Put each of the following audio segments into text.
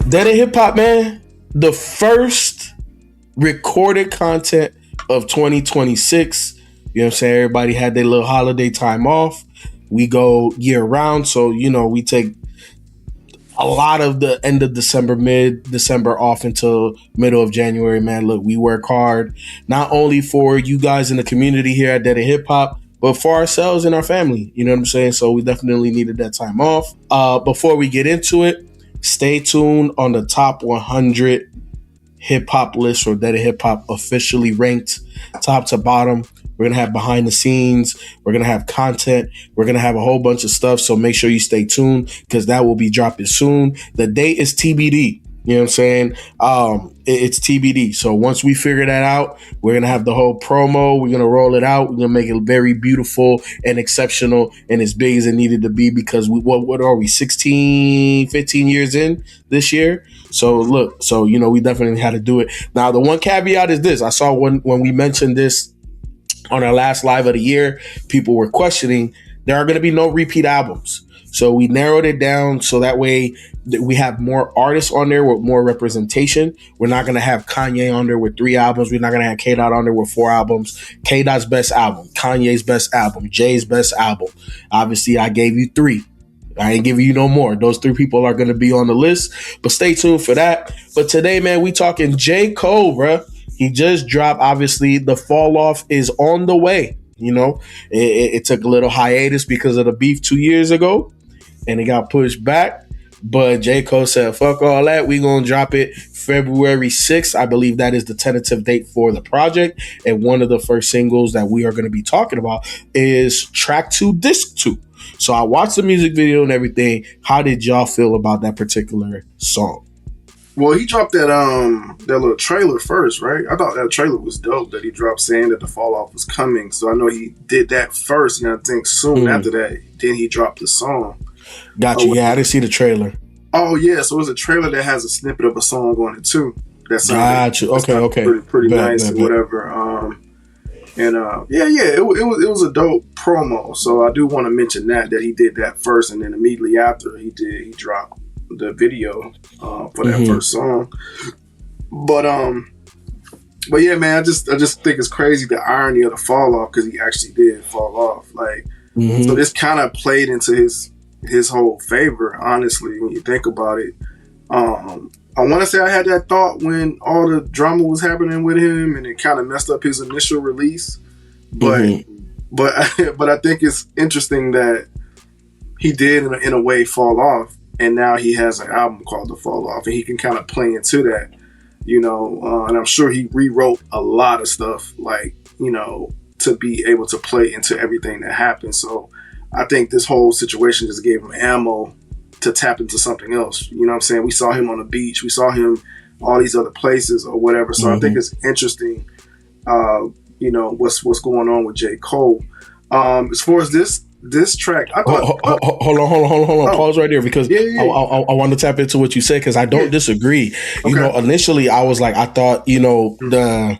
Dead and Hip Hop, man. The first recorded content of 2026. You know what I'm saying? Everybody had their little holiday time off. We go year round. So, we take a lot of the end of December, mid-December off until middle of January, man. Look, we work hard, not only for you guys in the community here at Dead and Hip Hop, but for ourselves and our family. You know what I'm saying? So we definitely needed that time off. Before we get into it, stay tuned on the top 100 hip hop list for Dead and Hip Hop, officially ranked top to bottom. We're going to have behind the scenes. We're going to have content. We're going to have a whole bunch of stuff. So make sure you stay tuned because that will be dropping soon. The date is TBD. You know what I'm saying? It's TBD. So once we figure that out, we're going to have the whole promo. We're going to roll it out. We're going to make it very beautiful and exceptional and as big as it needed to be because what are we, 16, 15 years in this year? So look, we definitely had to do it. Now, the one caveat is this. I saw when we mentioned this on our last live of the year, people were questioning, there are going to be no repeat albums. So we narrowed it down so that way we have more artists on there with more representation. We're not going to have Kanye on there with 3 albums. We're not going to have K-Dot on there with 4 albums. K-Dot's best album, Kanye's best album, Jay's best album. Obviously, I gave you 3. I ain't giving you no more. Those 3 people are going to be on the list, but stay tuned for that. But today, man, we talking J. Cole, bruh. He just dropped, obviously, the fall off is on the way. It took a little hiatus because of the beef 2 years ago, and it got pushed back. But J. Cole said, fuck all that. We going to drop it February 6th. I believe that is the tentative date for the project. And one of the first singles that we are going to be talking about is track 2, disc 2. So I watched the music video and everything. How did y'all feel about that particular song? Well, he dropped that little trailer first, right? I thought that trailer was dope that he dropped saying that the fall off was coming. So I know he did that first, and I think soon after that, then he dropped the song. Got you. Yeah, I didn't see the trailer. Oh yeah, so it's a trailer that has a snippet of a song on it too. That got you. Okay. Pretty nice, whatever. It was a dope promo. So I do want to mention that he did that first, and then immediately after he dropped the video for that first song. But yeah, man, I just think it's crazy the irony of the fall off because he actually did fall off. So this kind of played into his whole favor, honestly, when you think about it. I want to say I had that thought when all the drama was happening with him, and it kind of messed up his initial release. But I think it's interesting that he did in a way fall off. And now he has an album called The Fall Off, and he can kind of play into that, and I'm sure he rewrote a lot of stuff, to be able to play into everything that happened. So I think this whole situation just gave him ammo to tap into something else. You know what I'm saying? We saw him on the beach. We saw him all these other places or whatever. So I think it's interesting, what's going on with J. Cole. As far as this track, I thought. Hold on. Pause right there because I want to tap into what you said because I don't disagree. Okay. Initially I was like, I thought, the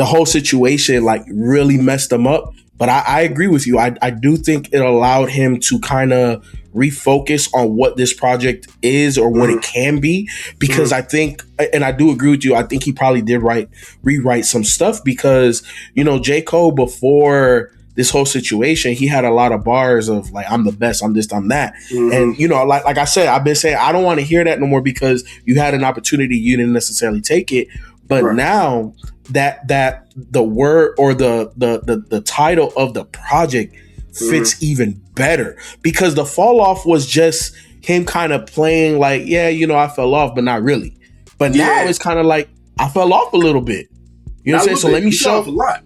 whole situation really messed him up. But I agree with you. I do think it allowed him to kind of refocus on what this project is or what it can be. Because I think, and I do agree with you, I think he probably did rewrite some stuff because, J. Cole before this whole situation, he had a lot of bars of I'm the best, I'm this, I'm that. And, like I said, I've been saying, I don't want to hear that no more because you had an opportunity, you didn't necessarily take it. But now that the word or the title of the project fits even better because the fall off was just him kind of playing I fell off, but not really. But now it's kind of I fell off a little bit. You know what I'm saying? So let me show off a lot.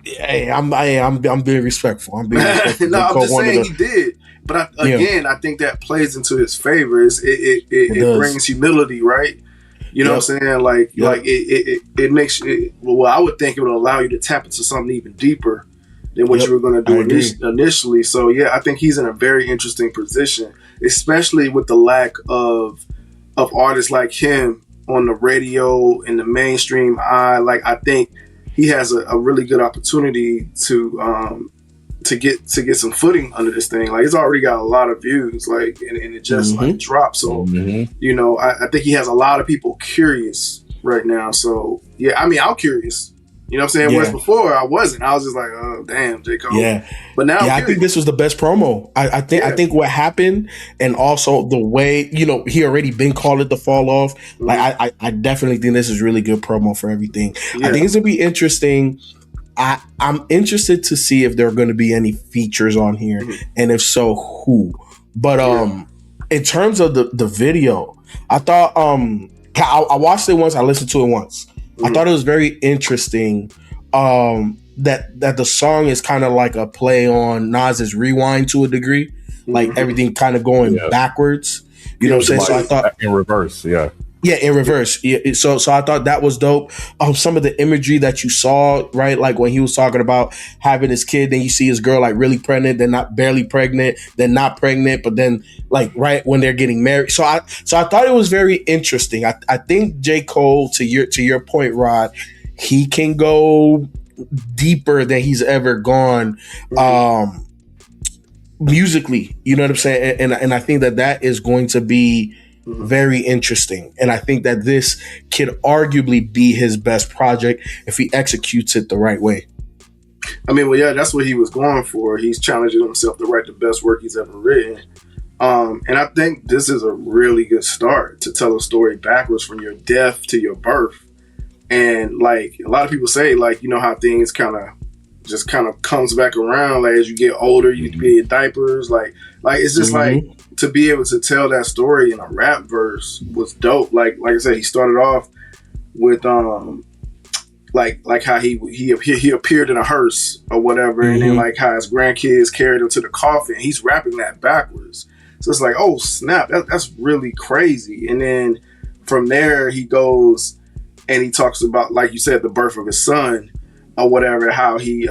Hey, I'm being respectful. I'm just saying he did. But I think that plays into his favor. It brings humility, right? You know what I'm saying? It makes it. Well, I would think it would allow you to tap into something even deeper than what you were going to do initially. So yeah, I think he's in a very interesting position, especially with the lack of artists like him on the radio in the mainstream eye. I think he has a really good opportunity to to get some footing under this thing. Like, it's already got a lot of views, like, and it just like dropped. So you know, I think he has a lot of people curious right now. So yeah, I mean, I'm curious. You know what I'm saying? Whereas before I wasn't. I was just like, oh damn, J. Cole. Yeah. But now I think this was the best promo. I think what happened, and also the way, you know, he already been called it the fall off. Like I definitely think this is really good promo for everything. I think it's gonna be interesting. I'm interested to see if there are gonna be any features on here, and if so, who. But in terms of the video, I thought I watched it once, I listened to it once. I thought it was very interesting that the song is kind of like a play on Nas's Rewind to a degree, like everything kind of going backwards. You know what I'm saying? So I thought in reverse, Yeah, in reverse. Yeah, so I thought that was dope. Some of the imagery that you saw, right? Like when he was talking about having his kid, then you see his girl like really pregnant, then not barely pregnant, then not pregnant, but then like right when they're getting married. So I thought it was very interesting. I think J. Cole, to your point, Rod, he can go deeper than he's ever gone musically. You know what I'm saying? And I think that is going to be very interesting. And I think that this could arguably be his best project if he executes it the right way. I mean, well, yeah, that's what he was going for. He's challenging himself to write the best work he's ever written. And I think this is a really good start to tell a story backwards from your death to your birth. And like a lot of people say, like, you know how things kind of comes back around. Like as you get older, you get your diapers. Like it's just like to be able to tell that story in a rap verse was dope. Like I said, he started off with like how he appeared in a hearse or whatever, and then like how his grandkids carried him to the coffin. He's rapping that backwards. So it's like, oh snap, that's really crazy. And then from there he goes and he talks about, like you said, the birth of his son or whatever, how he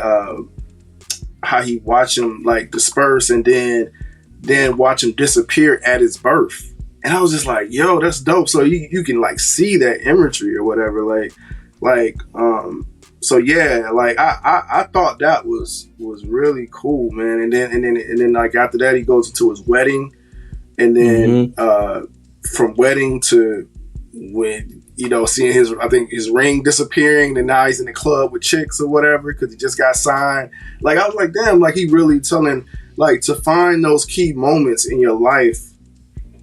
watched him like disperse and then watch him disappear at his birth. And I was just like, yo, that's dope. So you can like see that imagery or whatever. So yeah, like I thought that was really cool, man. And then like after that he goes into his wedding, and then from wedding to when, you know, seeing his ring disappearing, and now he's in the club with chicks or whatever because he just got signed. Like I was like, damn, like he really telling, like, to find those key moments in your life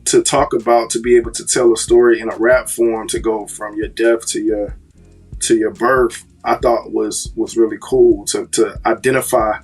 to talk about, to be able to tell a story in a rap form, to go from your death to your birth, I thought was really cool to identify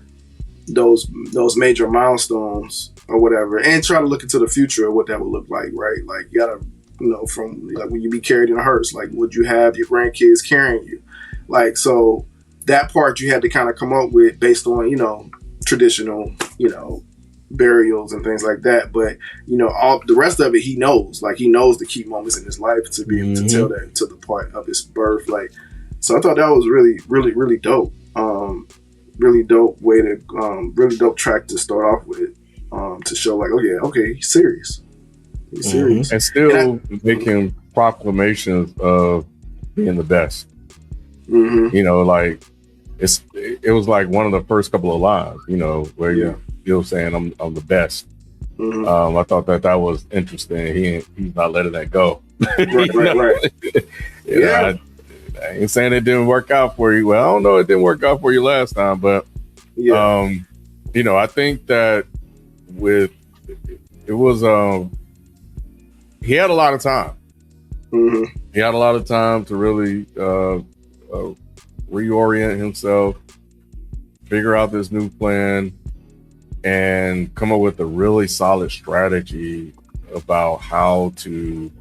those major milestones or whatever, and try to look into the future of what that would look like, right? Like you gotta, you know, from like when you be carried in a hearse, like would you have your grandkids carrying you? Like, so that part you had to kind of come up with based on, you know, traditional, you know, burials and things like that. But, you know, all the rest of it, he knows. Like, he knows the key moments in his life to be able to tell that to the part of his birth. Like, so I thought that was really, really, really dope. Really dope way to, really dope track to start off with, to show like, oh yeah, okay, he's serious. He's serious. And still making proclamations of being the best. You know, like, it was like one of the first couple of lines, you know, where you're saying I'm the best. I thought that was interesting. He's not letting that go. Right. Yeah. I ain't saying it didn't work out for you. Well, I don't know, it didn't work out for you last time, but you know, I think that he had a lot of time. He had a lot of time to really reorient himself, figure out this new plan, and come up with a really solid strategy about how to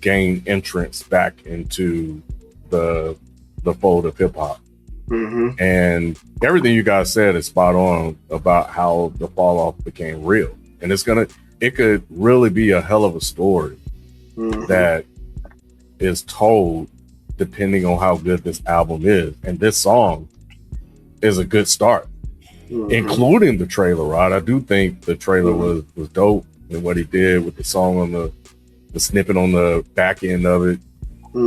gain entrance back into the fold of hip hop. And everything you guys said is spot on about how the fall off became real. And it could really be a hell of a story that is told depending on how good this album is. And this song is a good start, including the trailer, Rod. I do think the trailer was dope, and what he did with the song on the snippet on the back end of it,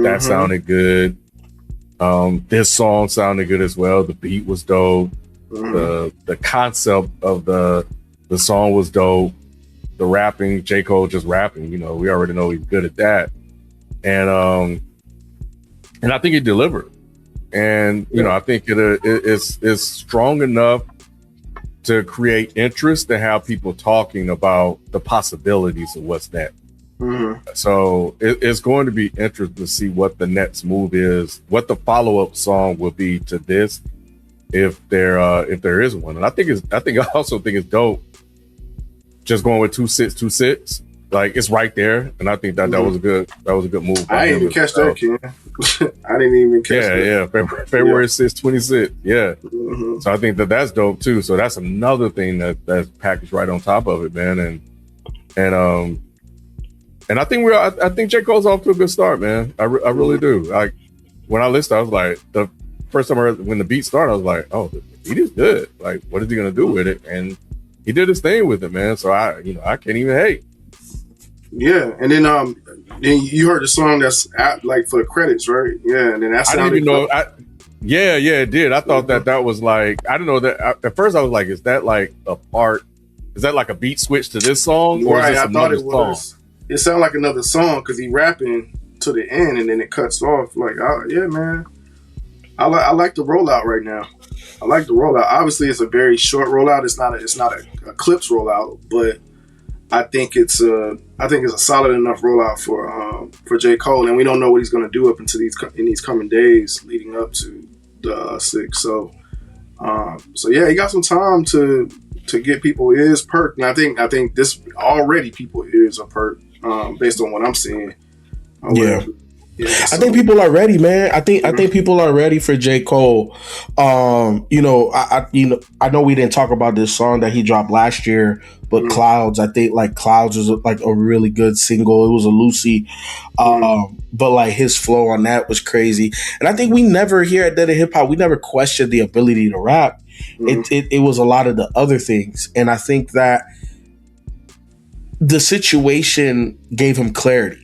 that sounded good. This song sounded good as well. The beat was dope. the concept of the song was dope. The rapping, J. Cole just rapping, you know, we already know he's good at that. And I think he delivered. And, you know, I think it's strong enough to create interest, to have people talking about the possibilities of what's next. So it's going to be interesting to see what the next move is, what the follow-up song will be to this, if there is one. And I also think it's dope just going with 2-6. Like, it's right there, and I think that was a good move. I didn't even catch that, Ken. I didn't even catch that. Yeah, February 6th, 26th. Yeah. So I think that's dope too. So that's another thing that's packaged right on top of it, man. And I think J. Cole's off to a good start, man. I really do. Like, when I listened, I was like, the first time I heard when the beat started, I was like, oh, the beat is good. Like, what is he gonna do with it? And he did his thing with it, man. So I can't even hate. Yeah, and then you heard the song that's like for the credits, right? Yeah, and then that's I didn't even know. Yeah, it did. I thought that was like, I didn't know that. At first, I was like, is that like a part? Is that like a beat switch to this song? Or right, is this I thought it was. Song? It sounded like another song because he rapping to the end and then it cuts off. Like, yeah, man. I like the rollout right now. I like the rollout. Obviously, it's a very short rollout. It's not a clips rollout, but I think it's a solid enough rollout for J. Cole, and we don't know what he's going to do up into these coming days leading up to the 6th. So yeah, he got some time to get people ears perked, and I think this already people ears are perked based on what I'm seeing. I think people are ready, man. I think people are ready for J. Cole. I know we didn't talk about this song that he dropped last year, but Clouds. I think like Clouds was like a really good single. It was a Lucy, but like his flow on that was crazy. And I think we never here at Dead End Hip Hop, we never questioned the ability to rap. It was a lot of the other things, and I think that the situation gave him clarity.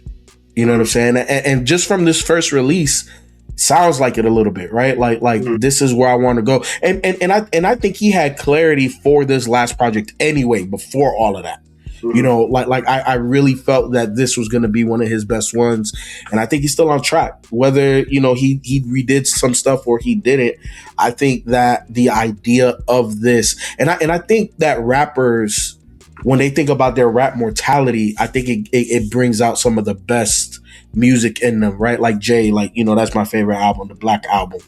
You know what I'm saying? And just from this first release, sounds like it a little bit, right? Like this is where I want to go. And I think he had clarity for this last project anyway, before all of that. You know, like I really felt that this was going to be one of his best ones, and I think he's still on track. Whether he redid some stuff or he didn't, I think that the idea of this, and I think that rappers, when they think about their rap mortality, I think it brings out some of the best music in them, right? Like Jay, that's my favorite album, the Black Album.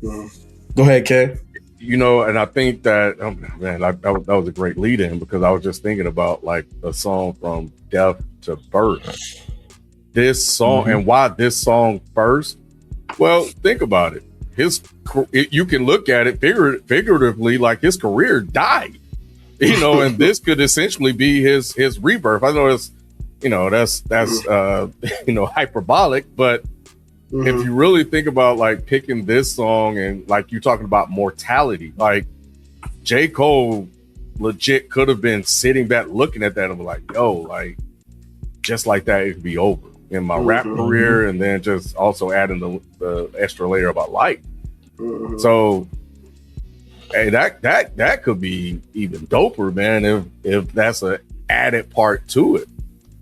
Go ahead, Ken. And I think that, that was a great lead-in, because I was just thinking about like a song from death to birth. This song, and why this song first? Well, think about it. You can look at it figuratively, like his career died. And this could essentially be his rebirth. I know that's hyperbolic, but if you really think about like picking this song and like you talking about mortality, like J. Cole legit could have been sitting back looking at that and be like, yo, like just like that, it could be over in my rap career, and then just also adding the extra layer about life. So hey, that could be even doper, man, if that's an added part to it.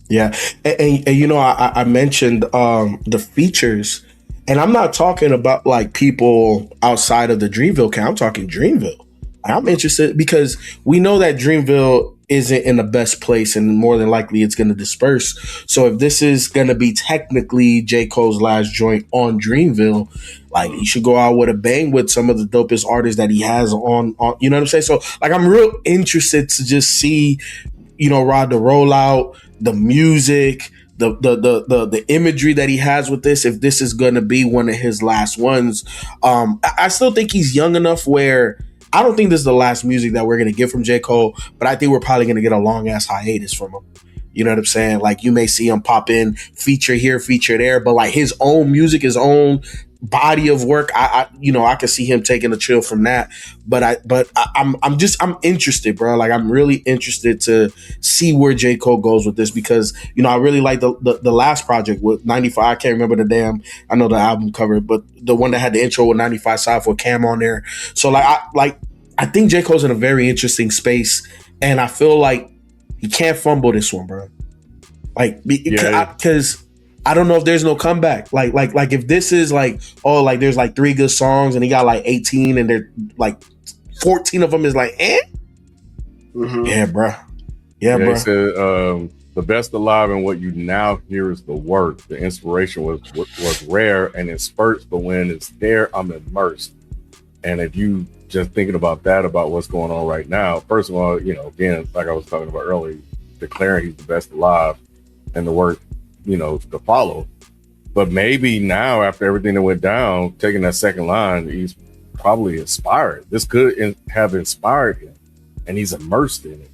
Yeah, and I mentioned the features, and I'm not talking about like people outside of the Dreamville camp. I'm talking Dreamville. I'm interested because we know that Dreamville isn't in the best place, and more than likely it's going to disperse. So if this is going to be technically J. Cole's last joint on Dreamville, like he should go out with a bang with some of the dopest artists that he has on you know what I'm saying? So like I'm real interested to just see, Rod, the rollout, the music, the imagery that he has with this, if this is going to be one of his last ones. I still think he's young enough where I don't think this is the last music that we're going to get from J. Cole, but I think we're probably going to get a long ass hiatus from him. You know what I'm saying? Like you may see him pop in, feature here, feature there, but like his own music, his own body of work, I can see him taking a chill from that. But I'm interested, bro. Like I'm really interested to see where J. Cole goes with this, because I really like the last project with 95. I can't remember I know the album cover, but the one that had the intro with 95 South with Cam on there. So I I think J. Cole's in a very interesting space, and I feel like he can't fumble this one, bro. Like, because I don't know if there's no comeback. Like if this is like, oh, like there's like 3 good songs and he got like 18 and they're like 14 of them is like, Mm-hmm. Yeah, bro. Yeah, bro. He said, the best alive and what you now hear is the work. The inspiration was rare and in spurts, but when it's there, I'm immersed. And if you just thinking about that, about what's going on right now, first of all, you know, again, like I was talking about earlier, declaring he's the best alive and the work, you know, to follow. But maybe now, after everything that went down, taking that second line, he's probably inspired. This could have inspired him, and he's immersed in it.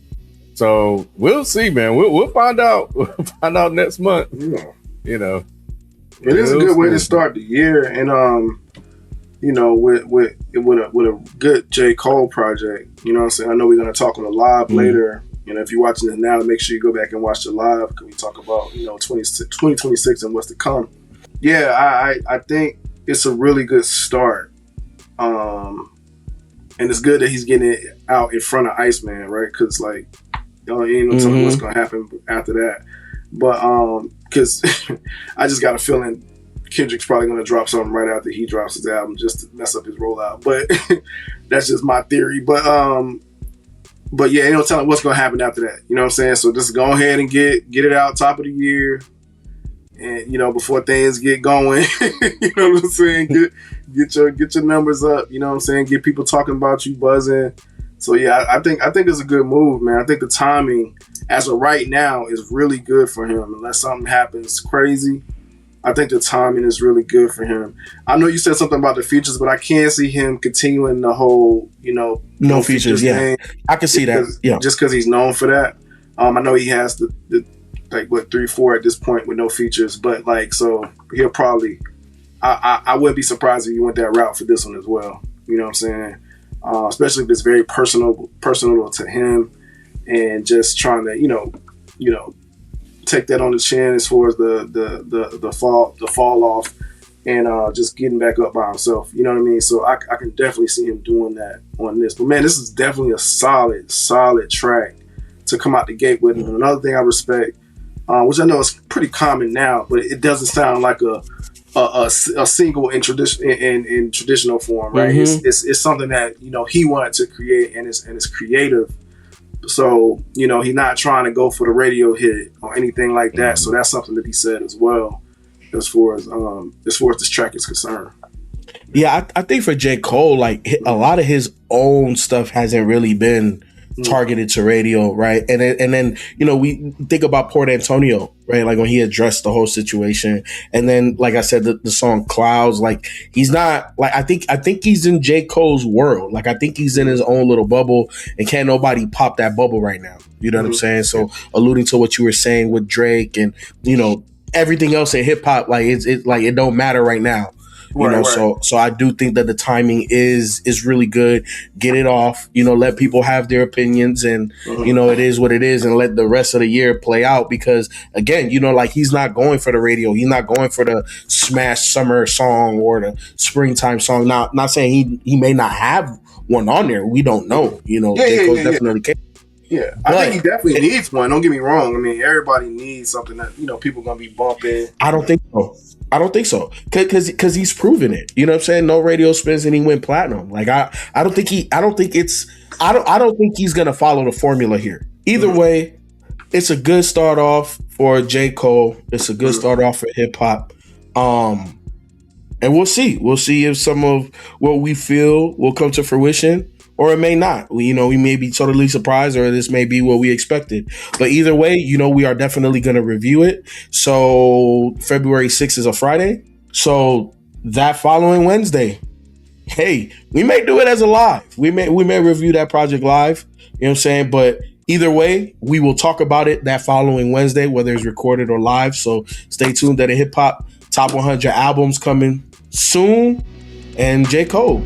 So we'll see, man. We'll find out. We'll find out next month. Yeah. You know, it is a good way to start the year, and you know, with a good J. Cole project. You know what I'm saying? I know we're gonna talk on the live later. You know, if you're watching it now, make sure you go back and watch the live because we talk about, you know, 2026 and what's to come. Yeah, I think it's a really good start. And it's good that he's getting it out in front of Iceman, right? Because, like, you ain't no telling what's going to happen after that. But, because I just got a feeling Kendrick's probably going to drop something right after he drops his album just to mess up his rollout. But that's just my theory. But yeah, ain't no telling what's going to happen after that. You know what I'm saying? So just go ahead and get it out top of the year. And, you know, before things get going, you know what I'm saying? Get your numbers up, you know what I'm saying? Get people talking about you, buzzing. So yeah, I think it's a good move, man. I think the timing as of right now is really good for him. Unless something happens crazy, I think the timing is really good for him. I know you said something about the features, but I can't see him continuing the whole, you know, no features. Yeah, I can see that. Yeah, just because he's known for that. I know he has the like what 3-4 at this point with no features, but like so he'll probably. I wouldn't be surprised if you went that route for this one as well. You know what I'm saying? Especially if it's very personal to him, and just trying to you know take that on the chin as far as the fall off, and just getting back up by himself. You know what I mean? So I can definitely see him doing that on this. But man, this is definitely a solid track to come out the gate with. And another thing I respect, which I know is pretty common now, but it doesn't sound like a single in traditional form, right? Mm-hmm. It's something that you know he wanted to create, and it's creative. So you know he's not trying to go for the radio hit or anything like that. Mm-hmm. So that's something to be said as well, as far as this track is concerned. Yeah, I think for J. Cole, like a lot of his own stuff hasn't really been targeted to radio, right? And then you know we think about Port Antonio, right? Like when he addressed the whole situation, and then like I said, the song Clouds, like he's not like I think he's in J. Cole's world. Like I think he's in his own little bubble, and can't nobody pop that bubble right now. You know what I'm saying? So alluding to what you were saying with Drake and you know everything else in hip hop, like it's like it don't matter right now. You know, right. So I do think that the timing is really good. Get it off, you know, let people have their opinions, and you know, it is what it is, and let the rest of the year play out. Because again, you know, like he's not going for the radio, he's not going for the smash summer song or the springtime song. Not saying he may not have one on there. We don't know. You know, J. Cole definitely can. Yeah, I think he definitely needs one. Don't get me wrong. I mean, everybody needs something that you know people gonna be bumping. I don't think so. Because he's proven it. You know what I'm saying? No radio spins and he went platinum. Like I don't think he's gonna follow the formula here. Either way, it's a good start off for J. Cole. It's a good start off for hip hop. And we'll see. We'll see if some of what we feel will come to fruition, or it may not. We may be totally surprised, or this may be what we expected. But either way, you know, we are definitely going to review it. So February 6th is a Friday. So that following Wednesday, hey, we may do it as a live. We may review that project live. You know what I'm saying? But either way, we will talk about it that following Wednesday, whether it's recorded or live. So stay tuned to the Hip Hop Top 100 albums coming soon. And J. Cole.